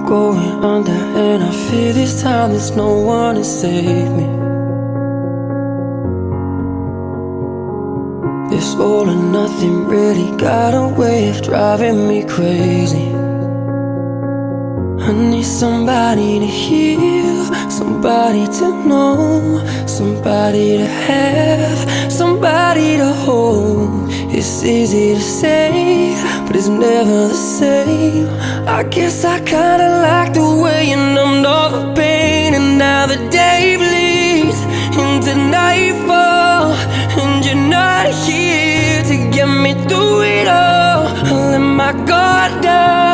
going under, and I fear this time there's no one to save me. This all or nothing really got a way of driving me crazy. I need somebody to heal, somebody to know, somebody to have, somebody to hold. It's easy to say, but it's never the same. I guess I kinda like the way you numbed all the pain, and now the day bleeds into nightfall, and you're not here to get me through it all. I let my guard down,